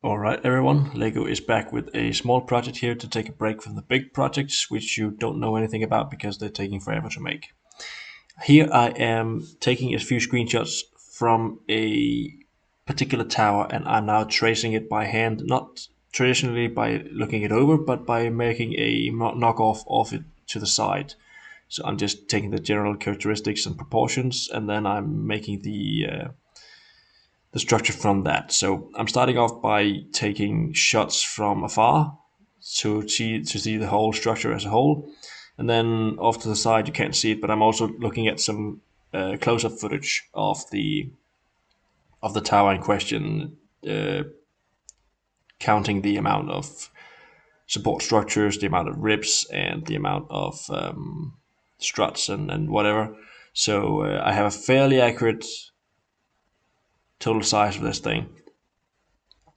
Alright everyone, Lego is back with a small project here to take a break from the big projects which you don't know anything about because they're taking forever to make. Here I am taking a few screenshots from a particular tower and I'm now tracing it by hand, not traditionally by looking it over, but by making a knockoff of it to the side. So I'm just taking the general characteristics and proportions and then I'm making the structure from that. So I'm starting off by taking shots from afar to see the whole structure as a whole, and then off to the side you can't see it, but I'm also looking at some close-up footage of the tower in question, uh, counting the amount of support structures, the amount of ribs, and the amount of struts and whatever. So I have a fairly accurate total size of this thing.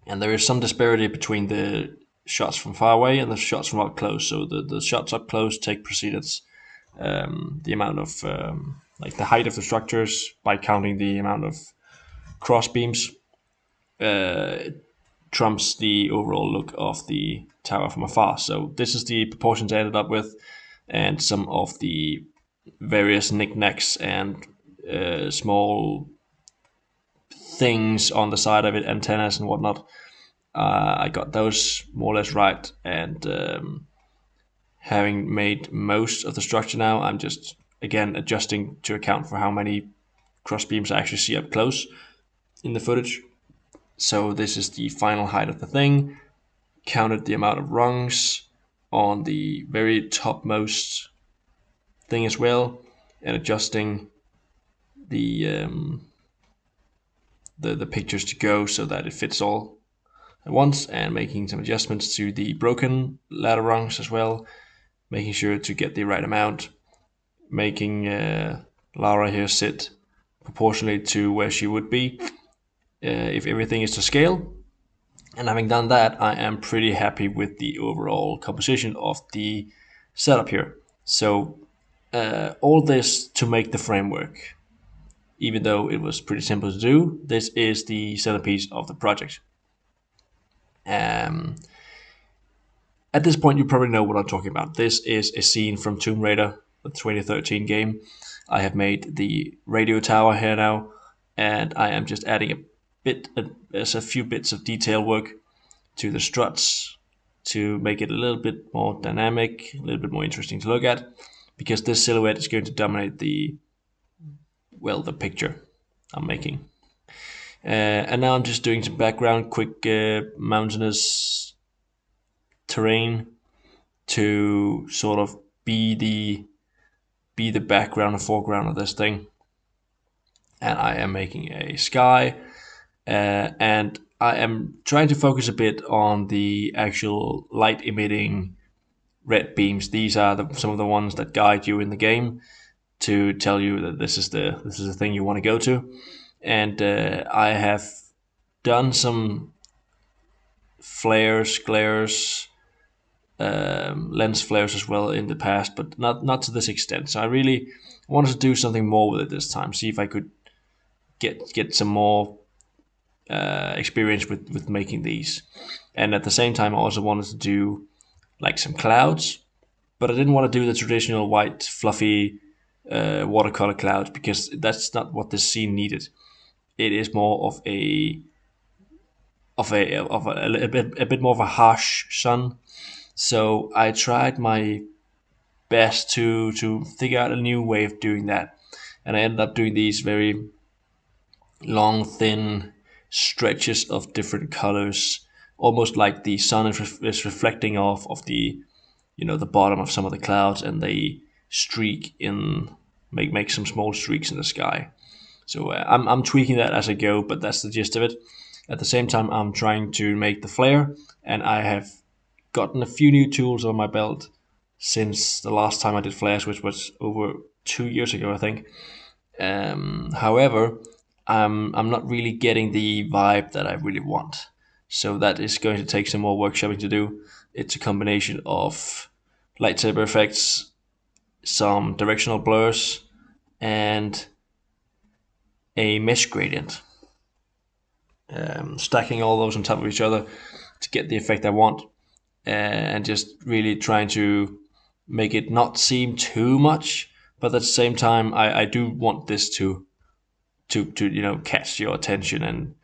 And there is some disparity between the shots from far away and the shots from up close. So the shots up close take precedence. The amount of like the height of the structures by counting the amount of crossbeams uh, trumps the overall look of the tower from afar. So this is the proportions I ended up with, and some of the various knickknacks and small things on the side of it, antennas and whatnot. I got those more or less right, and having made most of the structure now, I'm just again adjusting to account for how many cross beams I actually see up close in the footage. So this is the final height of the thing. Counted the amount of rungs on the very topmost thing as well, and adjusting the the pictures to go so that it fits all at once, and making some adjustments to the broken ladder rungs as well, making sure to get the right amount, making Lara here sit proportionally to where she would be if everything is to scale. And having done that, I am pretty happy with the overall composition of the setup here. So all this to make the framework. Even though it was pretty simple to do, this is the centerpiece of the project. Um, At this point, you probably know what I'm talking about. This is a scene from Tomb Raider, the 2013 game. I have made the radio tower here now, and I am just adding a few bits of detail work to the struts to make it a little bit more dynamic, a little bit more interesting to look at, because this silhouette is going to dominate the picture I'm making. And now I'm just doing some background, quick mountainous terrain to sort of be the background and foreground of this thing. And I am making a sky, and I am trying to focus a bit on the actual light emitting red beams. These are some of the ones that guide you in the game to tell you that this is the thing you want to go to. And I have done some flares, glares, lens flares as well in the past, but not to this extent. So I really wanted to do something more with it this time. See if I could get some more experience with making these. And at the same time, I also wanted to do like some clouds, but I didn't want to do the traditional white fluffy watercolor clouds because that's not what this scene needed. It is more a bit more of a harsh sun. So I tried my best to figure out a new way of doing that, and I ended up doing these very long, thin stretches of different colors, almost like the sun is reflecting off of the bottom of some of the clouds, and they streak in make some small streaks in the sky. So I'm tweaking that as I go, but that's the gist of it. At the same time, I'm trying to make the flare, and I have gotten a few new tools on my belt since the last time I did flares, which was over 2 years ago, I think. However, I'm not really getting the vibe that I really want. So that is going to take some more workshopping to do. It's a combination of lightsaber effects, some directional blurs, and a mesh gradient. stacking all those on top of each other to get the effect I want, and just really trying to make it not seem too much, but at the same time, I do want this to catch your attention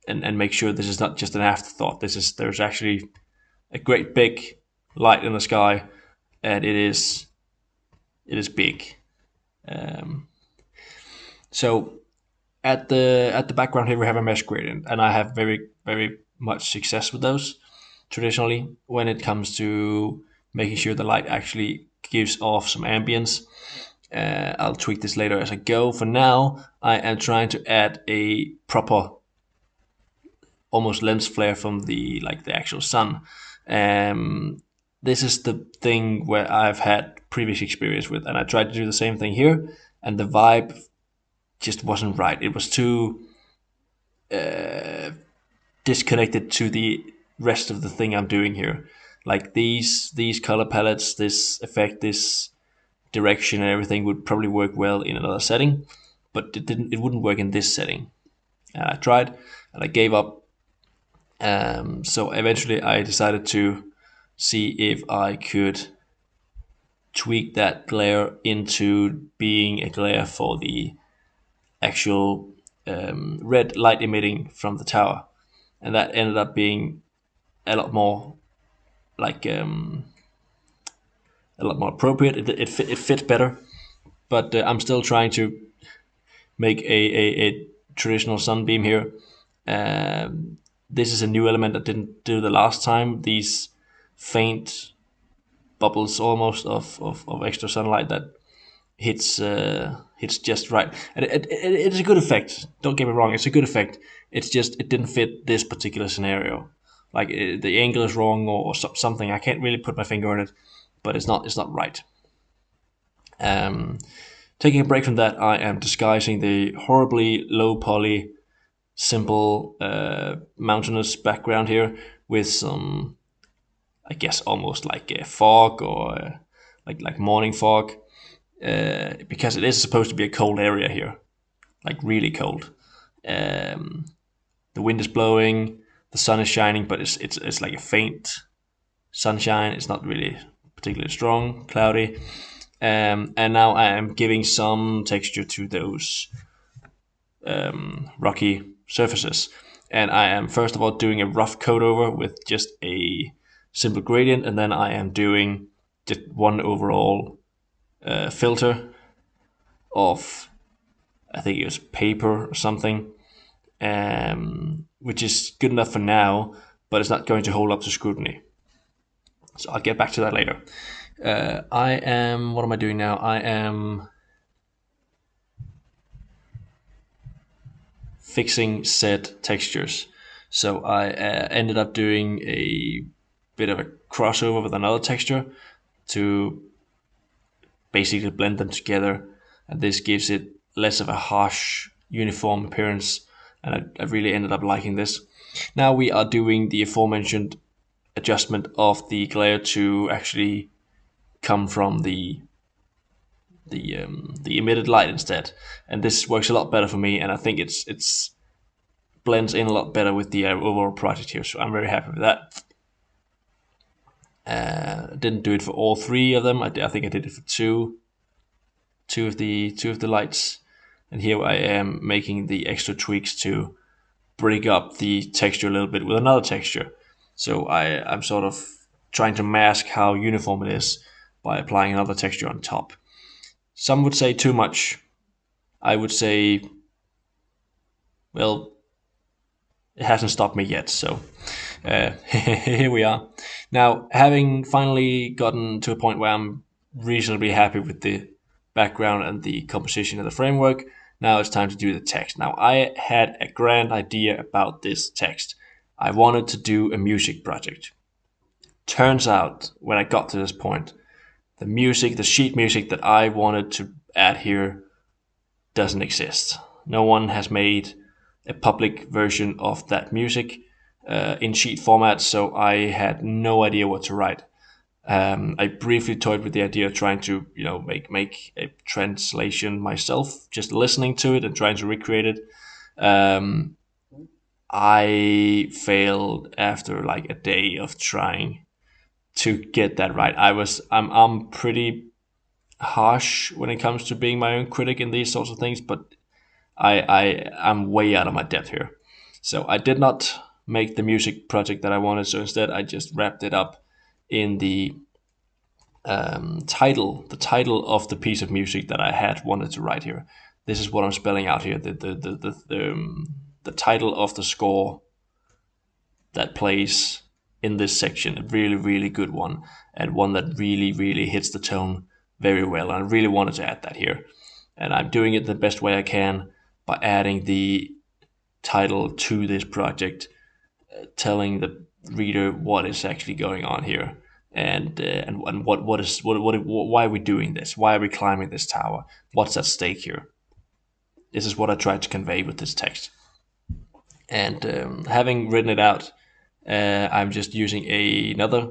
and make sure this is not just an afterthought. There's actually a great big light in the sky, and it is big. So at the background here we have a mesh gradient, and I have very much success with those traditionally when it comes to making sure the light actually gives off some ambience. I'll tweak this later as I go. For now, I am trying to add a proper almost lens flare from the actual sun. This is the thing where I've had previous experience with, and I tried to do the same thing here, and the vibe just wasn't right. It was too disconnected to the rest of the thing I'm doing here. Like these color palettes, this effect, this direction, and everything would probably work well in another setting, but it wouldn't work in this setting. And I tried, and I gave up. So eventually, I decided to see if I could tweak that glare into being a glare for the actual red light emitting from the tower, and that ended up being a lot more appropriate. It fit better, but I'm still trying to make a traditional sunbeam here. This is a new element I didn't do the last time. These faint bubbles almost of extra sunlight that hits just right, and it's a good effect. Don't get me wrong, it's a good effect. It's just it didn't fit this particular scenario. Like the angle is wrong or something. I can't really put my finger on it, but it's not right. Taking a break from that, I am disguising the horribly low poly, simple mountainous background here with some, I guess, almost like a fog or like morning fog, because it is supposed to be a cold area here, like really cold. The wind is blowing, the sun is shining, but it's like a faint sunshine. It's not really particularly strong, cloudy. And now I am giving some texture to those rocky surfaces. And I am first of all doing a rough coat over with just a simple gradient, and then I am doing just one overall filter of, I think it was paper or something, which is good enough for now, but it's not going to hold up to scrutiny. So I'll get back to that later. What am I doing now? I am fixing said textures. So I ended up doing a bit of a crossover with another texture to basically blend them together, and this gives it less of a harsh uniform appearance, and I really ended up liking this. Now we are doing the aforementioned adjustment of the glare to actually come from the emitted light instead, and this works a lot better for me, and I think it's blends in a lot better with the overall project here, so I'm very happy with that. Didn't do it for all three of them. I think I did it for two of the lights, and here I am making the extra tweaks to break up the texture a little bit with another texture. So I'm sort of trying to mask how uniform it is by applying another texture on top. Some would say too much. I would say, well, it hasn't stopped me yet, so here we are. Now, having finally gotten to a point where I'm reasonably happy with the background and the composition of the framework, now it's time to do the text. Now, I had a grand idea about this text. I wanted to do a music project. Turns out, when I got to this point, the sheet music that I wanted to add here doesn't exist. No one has made a public version of that music in sheet format, so I had no idea what to write. I briefly toyed with the idea of trying to, make a translation myself, just listening to it and trying to recreate it. I failed after like a day of trying to get that right. I'm pretty harsh when it comes to being my own critic in these sorts of things, but I'm way out of my depth here. So I did not make the music project that I wanted. So instead, I just wrapped it up in the title of the piece of music that I had wanted to write here. This is what I'm spelling out here. The title of the score that plays in this section, a really really good one, and one that really really hits the tone very well. And I really wanted to add that here, and I'm doing it the best way I can by adding the title to this project, telling the reader what is actually going on here, and why are we doing this? Why are we climbing this tower? What's at stake here? This is what I tried to convey with this text. And having written it out, I'm just using another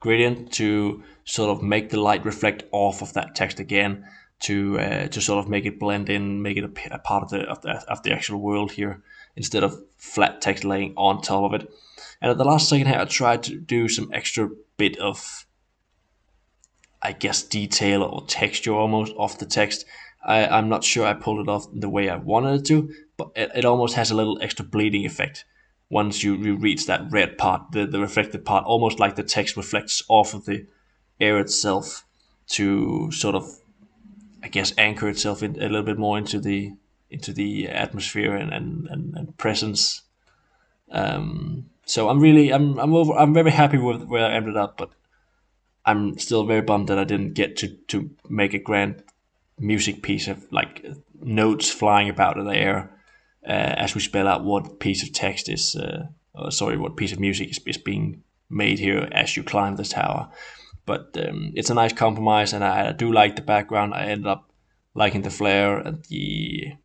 gradient to sort of make the light reflect off of that text again, to sort of make it blend in, make it a part of the actual world here, instead of flat text laying on top of it. And at the last second here, I tried to do some extra bit of, I guess, detail or texture almost off the text. I'm not sure I pulled it off the way I wanted it to, but it almost has a little extra bleeding effect once you reach that red part, the reflected part, almost like the text reflects off of the air itself to sort of, I guess, anchor itself in a little bit more into the atmosphere and presence. So I'm very happy with where I ended up, but I'm still very bummed that I didn't get to make a grand music piece of like notes flying about in the air as we spell out what piece of text is, what piece of music is being made here as you climb this tower. But it's a nice compromise, and I do like the background. I ended up liking the flare and the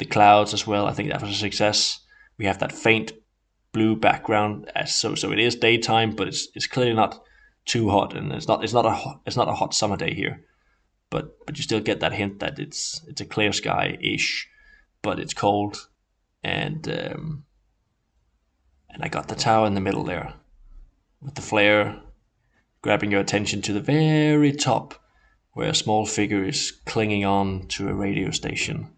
clouds as well. I think that was a success. We have that faint blue background, so it is daytime, but it's clearly not too hot, and it's not a hot summer day here. But you still get that hint that it's a clear sky ish, but it's cold, and I got the tower in the middle there with the flare grabbing your attention to the very top, where a small figure is clinging on to a radio station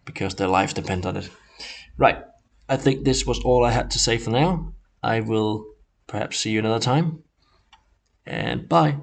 because their lives depend on it. Right, I think this was all I had to say for now. I will perhaps see you another time, and bye.